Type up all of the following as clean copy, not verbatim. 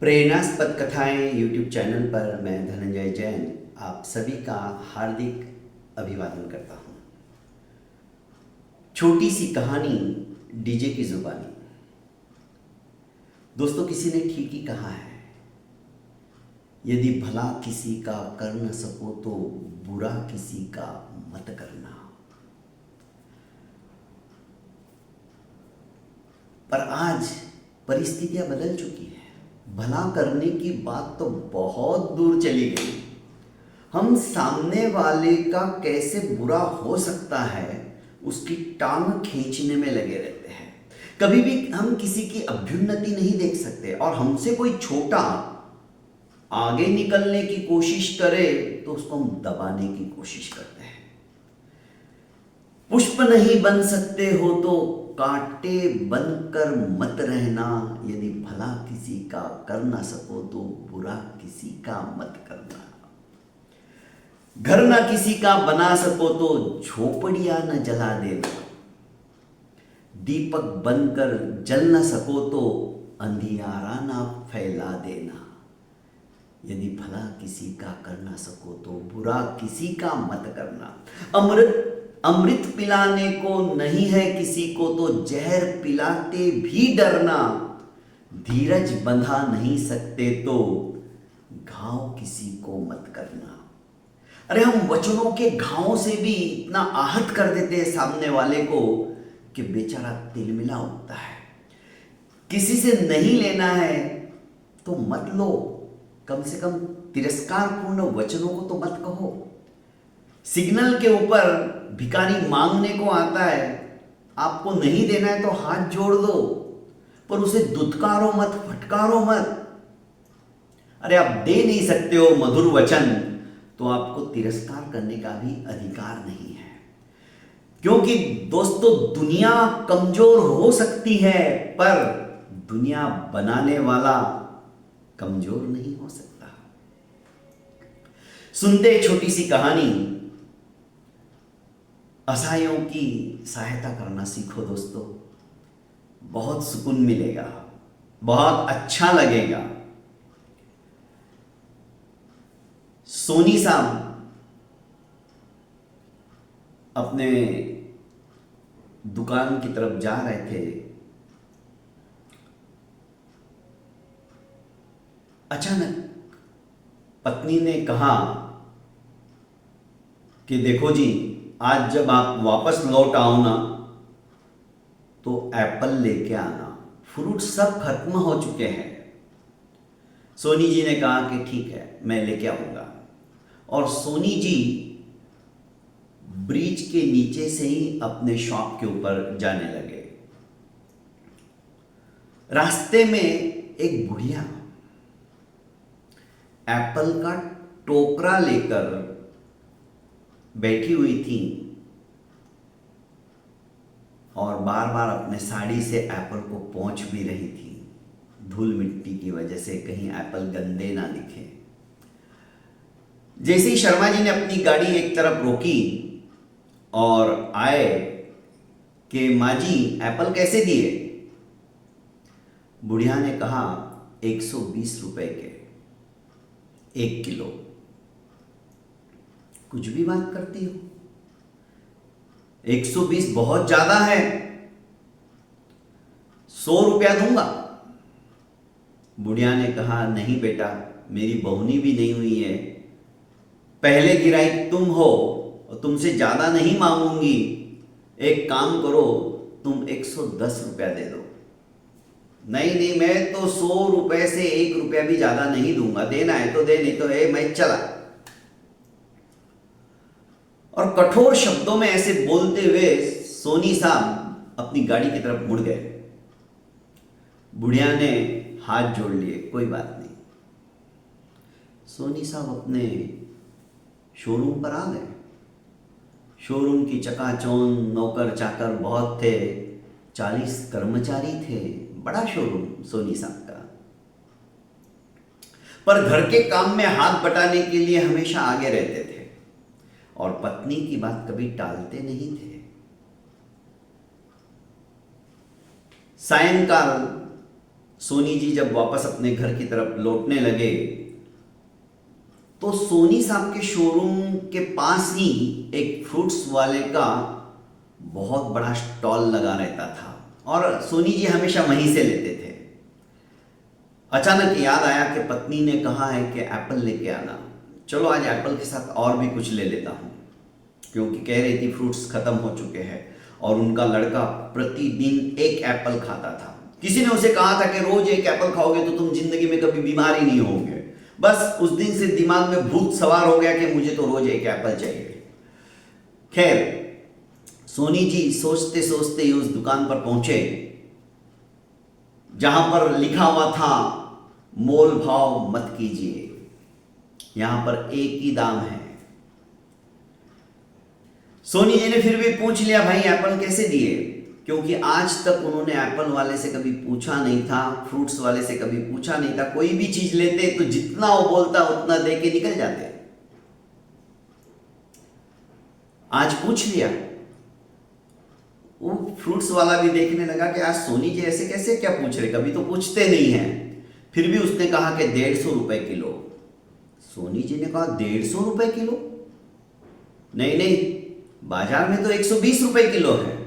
प्रेरणास्पद कथाएं YouTube channel पर मैं धनंजय जैन आप सभी का हार्दिक अभिवादन करता हूं। छोटी सी कहानी डीजे की जुबानी। दोस्तों, किसी ने ठीक ही कहा है, यदि भला किसी का कर न सको तो बुरा किसी का मत करना। पर आज परिस्थितियां बदल चुकी है। भला करने की बात तो बहुत दूर चली गई। हम सामने वाले का कैसे बुरा हो सकता है उसकी टांग खींचने में लगे रहते हैं। कभी भी हम किसी की अभ्युन्नति नहीं देख सकते, और हमसे कोई छोटा आगे निकलने की कोशिश करे तो उसको हम दबाने की कोशिश करते हैं। पुष्प नहीं बन सकते हो तो कांटे बनकर मत रहना। यदि भला किसी का कर ना सको तो बुरा किसी का मत करना। घर ना किसी का बना सको तो झोपड़ियां न जला देना। दीपक बनकर जल न सको तो अंधियारा ना फैला देना। यदि भला किसी का कर ना सको तो बुरा किसी का मत करना। अमृत पिलाने को नहीं है किसी को तो जहर पिलाते भी डरना। धीरज बंधा नहीं सकते तो घाव किसी को मत करना। अरे, हम वचनों के घावों से भी इतना आहत कर देते हैं सामने वाले को कि बेचारा तिलमिला उठता है। किसी से नहीं लेना है तो मत लो, कम से कम तिरस्कारपूर्ण वचनों को तो मत कहो। सिग्नल के ऊपर भिखारी मांगने को आता है, आपको नहीं देना है तो हाथ जोड़ दो, पर उसे दुत्कारो मत, फटकारो मत। अरे, आप दे नहीं सकते हो मधुर वचन तो आपको तिरस्कार करने का भी अधिकार नहीं है। क्योंकि दोस्तों, दुनिया कमजोर हो सकती है पर दुनिया बनाने वाला कमजोर नहीं हो सकता। सुनते छोटी सी कहानी, असहायों की सहायता करना सीखो दोस्तों। बहुत सुकून मिलेगा, बहुत अच्छा लगेगा। सोनी साहब अपने दुकान की तरफ जा रहे थे। अचानक पत्नी ने कहा कि देखो जी, आज जब आप वापस लौट आओ ना तो एप्पल लेके आना, फ्रूट सब खत्म हो चुके हैं। सोनी जी ने कहा कि ठीक है, मैं लेके आऊंगा। और सोनी जी ब्रिज के नीचे से ही अपने शॉप के ऊपर जाने लगे। रास्ते में एक बुढ़िया एप्पल का टोकरा लेकर बैठी हुई थी और बार बार अपने साड़ी से एप्पल को पोंछ भी रही थी, धूल मिट्टी की वजह से कहीं एप्पल गंदे ना दिखे। जैसे ही शर्मा जी ने अपनी गाड़ी एक तरफ रोकी और आए कि माँ जी, एप्पल कैसे दिए? बुढ़िया ने कहा 120 रुपए के 1 किलो। कुछ भी बात करती हो, 120 बहुत ज्यादा है, 100 रुपया दूंगा। बुढ़िया ने कहा नहीं बेटा, मेरी बहुनी भी नहीं हुई है, पहले गिराई तुम हो और तुमसे ज्यादा नहीं मांगूंगी। एक काम करो, तुम 110 रुपया दे दो। नहीं नहीं, मैं तो 100 रुपए से 1 रुपया भी ज्यादा नहीं दूंगा, देना है तो दे, नहीं तो मैं चला। और कठोर शब्दों में ऐसे बोलते हुए सोनी साहब अपनी गाड़ी की तरफ मुड़ गए। बुढ़िया ने हाथ जोड़ लिए, कोई बात नहीं। सोनी साहब अपने शोरूम पर आ गए। शोरूम की चकाचौंध, नौकर चाकर बहुत थे, 40 कर्मचारी थे। बड़ा शोरूम सोनी साहब का। पर घर के काम में हाथ बटाने के लिए हमेशा आगे रहते थे और पत्नी की बात कभी टालते नहीं थे। सायंकाल सोनी जी जब वापस अपने घर की तरफ लौटने लगे तो सोनी साहब के शोरूम के पास ही एक फ्रूट्स वाले का बहुत बड़ा स्टॉल लगा रहता था और सोनी जी हमेशा वहीं से लेते थे। अचानक याद आया कि पत्नी ने कहा है कि एप्पल लेके आना, चलो आज एप्पल के साथ और भी कुछ ले लेता हूँ, क्योंकि कह रही थी फ्रूट्स खत्म हो चुके हैं और उनका लड़का प्रतिदिन एक एप्पल खाता था। किसी ने उसे कहा था कि रोज एक एप्पल खाओगे तो तुम जिंदगी में कभी बीमार ही नहीं होगे। बस उस दिन से दिमाग में भूत सवार हो गया कि मुझे तो रोज एक एप्पल चाहिए। खैर, सोनी जी सोचते सोचते ही उस दुकान पर पहुंचे जहां पर लिखा हुआ था मोल भाव मत कीजिए, यहां पर एक ही दाम है। सोनी जी ने फिर भी पूछ लिया, भाई एप्पल कैसे दिए, क्योंकि आज तक उन्होंने एप्पल वाले से कभी पूछा नहीं था, फ्रूट्स वाले से कभी पूछा नहीं था। कोई भी चीज लेते तो जितना वो बोलता उतना दे के निकल जाते। आज पूछ लिया। वो फ्रूट्स वाला भी देखने लगा कि आज सोनी जी ऐसे कैसे क्या पूछ रहे, कभी तो पूछते नहीं हैं। फिर भी उसने कहा कि 150 रुपए किलो। सोनी जी ने कहा 150 रुपए किलो? नहीं नहीं, बाजार में तो 120 रुपए किलो है।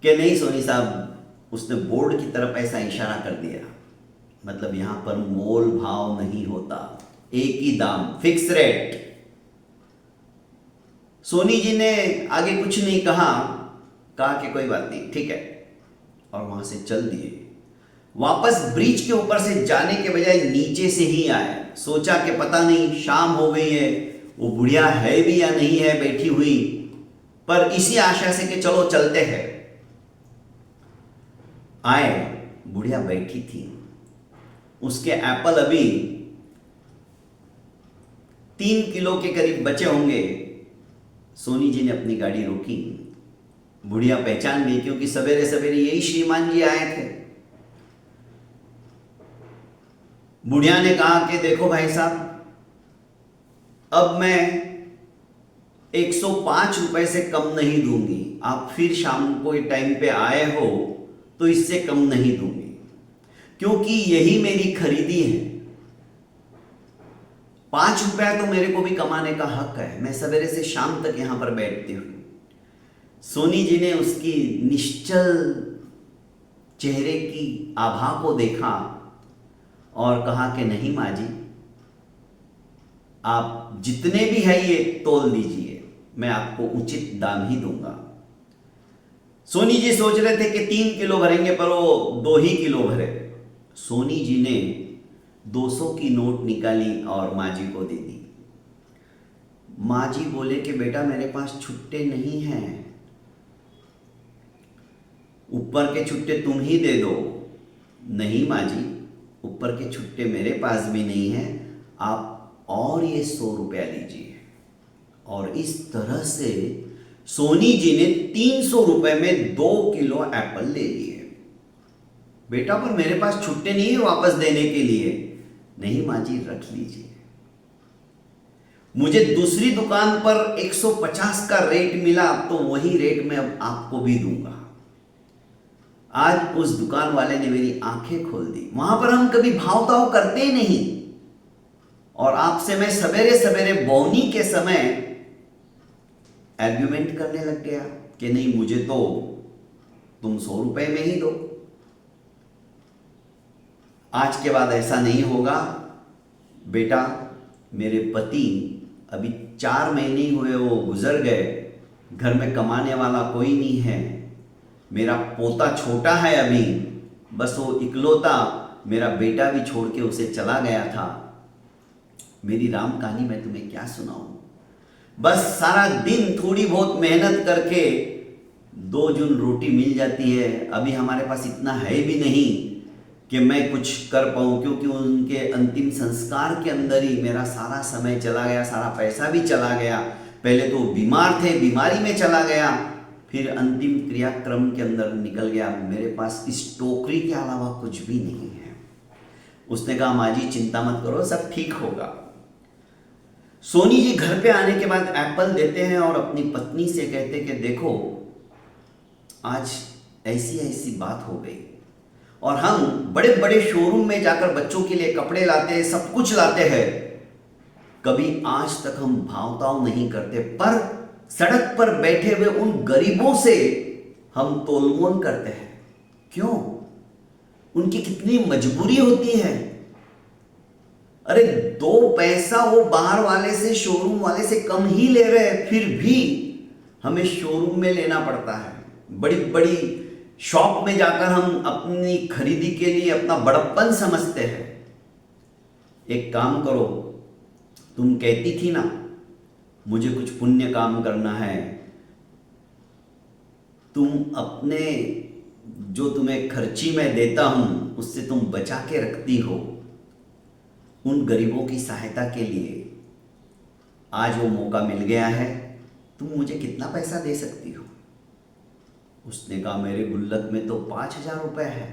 कि नहीं सोनी साहब, उसने बोर्ड की तरफ ऐसा इशारा कर दिया, मतलब यहां पर मोल भाव नहीं होता, एक ही दाम, फिक्स रेट। सोनी जी ने आगे कुछ नहीं कहा कि कोई बात नहीं, ठीक है, और वहां से चल दिए। वापस ब्रिज के ऊपर से जाने के बजाय नीचे से ही आए। सोचा कि पता नहीं शाम हो गई है, वो बुढ़िया है भी या नहीं है बैठी हुई, पर इसी आशा से कि चलो चलते हैं। आए, बुढ़िया बैठी थी, उसके एप्पल अभी 3 किलो के करीब बचे होंगे। सोनी जी ने अपनी गाड़ी रोकी। बुढ़िया पहचान गई, क्योंकि सवेरे सवेरे यही श्रीमान जी आए थे। बुढ़िया ने कहा कि देखो भाई साहब, अब मैं 105 रुपए से कम नहीं दूंगी, आप फिर शाम को टाइम पे आए हो तो इससे कम नहीं दूंगी, क्योंकि यही मेरी खरीदी है। 5 रुपया तो मेरे को भी कमाने का हक है, मैं सवेरे से शाम तक यहां पर बैठती हूं। सोनी जी ने उसकी निश्चल चेहरे की आभा को देखा और कहा कि नहीं माँ जी, आप जितने भी है ये तोल दीजिए, मैं आपको उचित दाम ही दूंगा। सोनी जी सोच रहे थे कि 3 किलो भरेंगे, पर वो 2 ही किलो भरे। सोनी जी ने 200 की नोट निकाली और माँ जी को दे दी। माँ जी बोले कि बेटा मेरे पास छुट्टे नहीं हैं, ऊपर के छुट्टे तुम ही दे दो। नहीं माँ जी, ऊपर के छुट्टे मेरे पास भी नहीं है, आप और ये 100 रुपया लीजिए। और इस तरह से सोनी जी ने 300 रुपए में 2 किलो एप्पल ले लिए। बेटा पर मेरे पास छुट्टे नहीं है वापस देने के लिए। नहीं माँ जी, रख लीजिए, मुझे दूसरी दुकान पर 150 का रेट मिला तो वही रेट मैं अब आपको भी दूंगा। आज उस दुकान वाले ने मेरी आंखें खोल दी। वहां पर हम कभी भाव ताव करते ही नहीं, और आपसे मैं सवेरे सवेरे बौनी के समय आर्ग्यूमेंट करने लग गया कि नहीं, मुझे तो तुम 100 रुपए में ही दो। आज के बाद ऐसा नहीं होगा बेटा। मेरे पति अभी 4 महीने ही हुए, वो गुजर गए, घर में कमाने वाला कोई नहीं है, मेरा पोता छोटा है अभी, बस वो इकलौता मेरा बेटा भी छोड़ के उसे चला गया था। मेरी राम कहानी मैं तुम्हें क्या सुनाऊं। बस सारा दिन थोड़ी बहुत मेहनत करके 2 जून रोटी मिल जाती है। अभी हमारे पास इतना है भी नहीं कि मैं कुछ कर पाऊं, क्योंकि उनके अंतिम संस्कार के अंदर ही मेरा सारा समय चला गया, सारा पैसा भी चला गया। पहले तो बीमार थे, बीमारी में चला गया, फिर अंतिम क्रियाक्रम के अंदर निकल गया। मेरे पास इस टोकरी के अलावा कुछ भी नहीं है। उसने कहा माँ जी चिंता मत करो, सब ठीक होगा। सोनी जी घर पे आने के बाद एप्पल देते हैं और अपनी पत्नी से कहते कि देखो आज ऐसी ऐसी बात हो गई। और हम बड़े बड़े शोरूम में जाकर बच्चों के लिए कपड़े लाते हैं, सब कुछ लाते हैं, कभी आज तक हम भावताव नहीं करते, पर सड़क पर बैठे हुए उन गरीबों से हम तोलमोल करते हैं। क्यों? उनकी कितनी मजबूरी होती है। अरे 2 पैसा वो बाहर वाले से, शोरूम वाले से कम ही ले रहे हैं, फिर भी हमें शोरूम में लेना पड़ता है। बड़ी बड़ी शॉप में जाकर हम अपनी खरीदी के लिए अपना बड़प्पन समझते हैं। एक काम करो, तुम कहती थी ना मुझे कुछ पुण्य काम करना है, तुम अपने जो तुम्हें खर्ची में देता हूं उससे तुम बचा के रखती हो उन गरीबों की सहायता के लिए। आज वो मौका मिल गया है, तुम मुझे कितना पैसा दे सकती हो? उसने कहा मेरे गुल्लक में तो 5,000 रुपए है,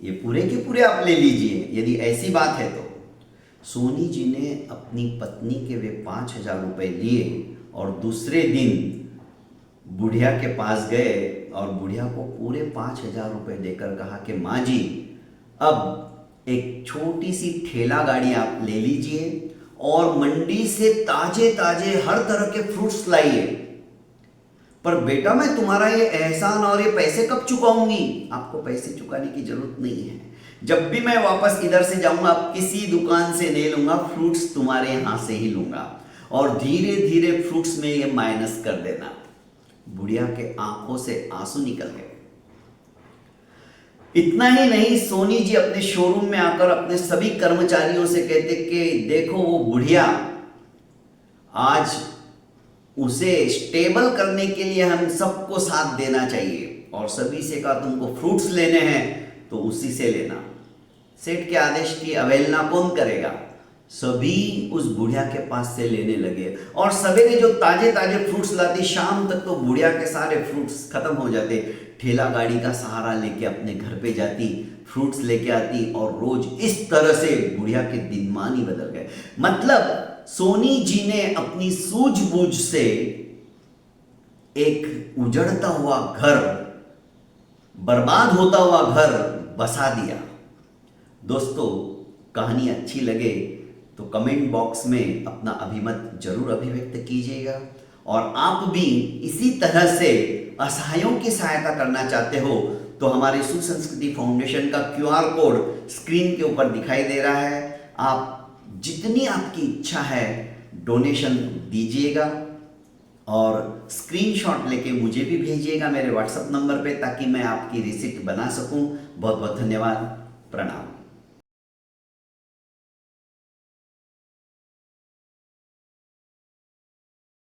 ये पूरे के पूरे आप ले लीजिए यदि ऐसी बात है तो। सोनी जी ने अपनी पत्नी के वे 5,000 रुपए लिए और दूसरे दिन बुढ़िया के पास गए और बुढ़िया को पूरे 5,000 रुपए देकर कहा कि माँ जी, अब एक छोटी सी ठेला गाड़ी आप ले लीजिए और मंडी से ताजे ताजे हर तरह के फ्रूट्स लाइए। पर बेटा मैं तुम्हारा ये एहसान और ये पैसे कब चुकाऊंगी? आपको पैसे चुकाने की जरूरत नहीं है, जब भी मैं वापस इधर से जाऊंगा किसी दुकान से नहीं लूंगा, फ्रूट्स तुम्हारे यहां से ही लूंगा और धीरे धीरे फ्रूट्स में ये माइनस कर देना। बुढ़िया के आंखों से आंसू निकल गए। इतना ही नहीं, सोनी जी अपने शोरूम में आकर अपने सभी कर्मचारियों से कहते कि देखो वो बुढ़िया, आज उसे स्टेबल करने के लिए हम सबको साथ देना चाहिए और सभी से कहा तुमको फ्रूट्स लेने हैं तो उसी से लेना। सेठ के आदेश की अवहेलना कौन करेगा? सभी उस बुढ़िया के पास से लेने लगे और सवेरे जो ताजे ताजे फ्रूट्स लाती, शाम तक तो बुढ़िया के सारे फ्रूट्स खत्म हो जाते। ठेला गाड़ी का सहारा लेके अपने घर पे जाती, फ्रूट्स लेके आती और रोज इस तरह से बुढ़िया के दिनमान ही बदल गए। मतलब सोनी जी ने अपनी सूझबूझ से एक उजड़ता हुआ घर, बर्बाद होता हुआ घर बसा दिया। दोस्तों, कहानी अच्छी लगे तो कमेंट बॉक्स में अपना अभिमत जरूर अभिव्यक्त कीजिएगा और आप भी इसी तरह से असहायों की सहायता करना चाहते हो तो हमारे सुसंस्कृति फाउंडेशन का QR कोड स्क्रीन के ऊपर दिखाई दे रहा है। आप जितनी आपकी इच्छा है डोनेशन दीजिएगा और स्क्रीनशॉट लेके मुझे भी भेजिएगा मेरे व्हाट्सएप नंबर पे ताकि मैं आपकी रिसिप्ट बना सकूं। बहुत बहुत धन्यवाद। प्रणाम।